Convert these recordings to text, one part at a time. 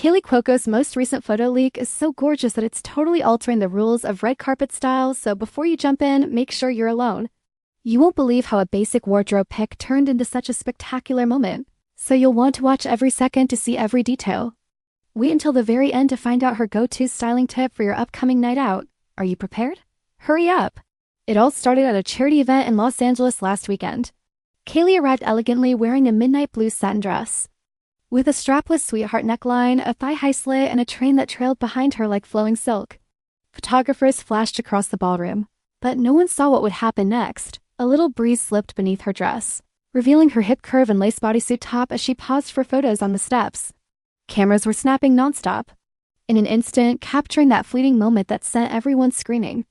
Kaley Cuoco's most recent photo leak is so gorgeous that it's totally altering the rules of red carpet style, so before you jump in, make sure you're alone. You won't believe how a basic wardrobe pick turned into such a spectacular moment, so you'll want to watch every second to see every detail. Wait until the very end to find out her go-to styling tip for your upcoming night out. Are you prepared? Hurry up! It all started at a charity event in Los Angeles last weekend. Kaley arrived elegantly wearing a midnight blue satin dress, with a strapless sweetheart neckline, a thigh-high slit, and a train that trailed behind her like flowing silk. Photographers flashed across the ballroom, but no one saw what would happen next. A little breeze slipped beneath her dress, revealing her hip curve and lace bodysuit top as she paused for photos on the steps. Cameras were snapping nonstop, in an instant, capturing that fleeting moment that sent everyone screaming.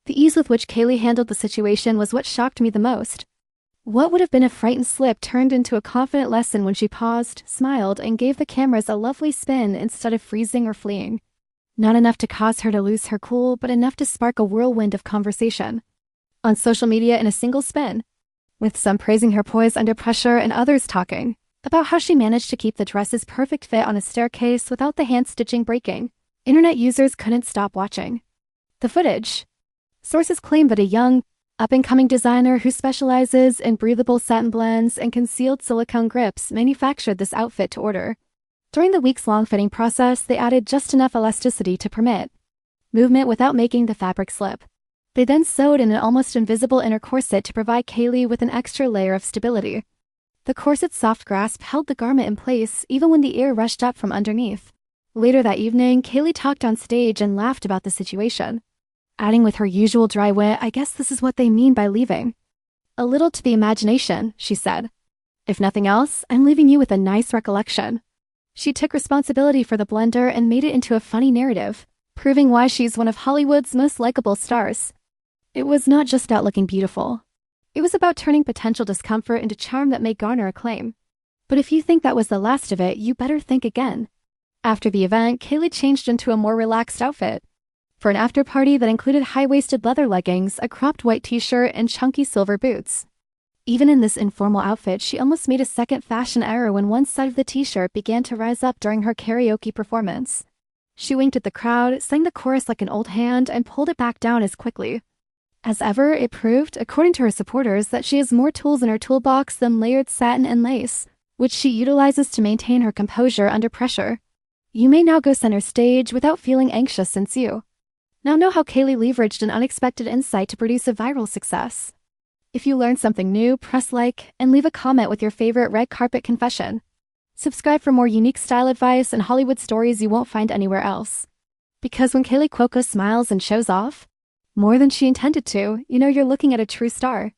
The ease with which Kaley handled the situation was what shocked me the most. What would have been a frightened slip turned into a confident lesson when she paused, smiled, and gave the cameras a lovely spin instead of freezing or fleeing. Not enough to cause her to lose her cool, but enough to spark a whirlwind of conversation on social media in a single spin, with some praising her poise under pressure and others talking about how she managed to keep the dress's perfect fit on a staircase without the hand-stitching breaking. Internet users couldn't stop watching the footage. Sources claim that a young, up-and-coming designer who specializes in breathable satin blends and concealed silicone grips manufactured this outfit to order. During the weeks-long fitting process, they added just enough elasticity to permit movement without making the fabric slip. They then sewed in an almost invisible inner corset to provide Kaley with an extra layer of stability. The corset's soft grasp held the garment in place even when the air rushed up from underneath. Later that evening, Kaley talked on stage and laughed about the situation, adding with her usual dry wit, "I guess this is what they mean by leaving a little to the imagination," she said. "If nothing else, I'm leaving you with a nice recollection." She took responsibility for the blunder and made it into a funny narrative, proving why she's one of Hollywood's most likable stars. It was not just about looking beautiful. It was about turning potential discomfort into charm that may garner acclaim. But if you think that was the last of it, you better think again. After the event, Kaley changed into a more relaxed outfit for an after-party that included high-waisted leather leggings, a cropped white t-shirt, and chunky silver boots. Even in this informal outfit, she almost made a second fashion error when one side of the t-shirt began to rise up during her karaoke performance. She winked at the crowd, sang the chorus like an old hand, and pulled it back down as quickly. As ever, it proved, according to her supporters, that she has more tools in her toolbox than layered satin and lace, which she utilizes to maintain her composure under pressure. You may now go center stage without feeling anxious since you now know how Kaley leveraged an unexpected insight to produce a viral success. If you learned something new, press like and leave a comment with your favorite red carpet confession. Subscribe for more unique style advice and Hollywood stories you won't find anywhere else. Because when Kaley Cuoco smiles and shows off more than she intended to, you know you're looking at a true star.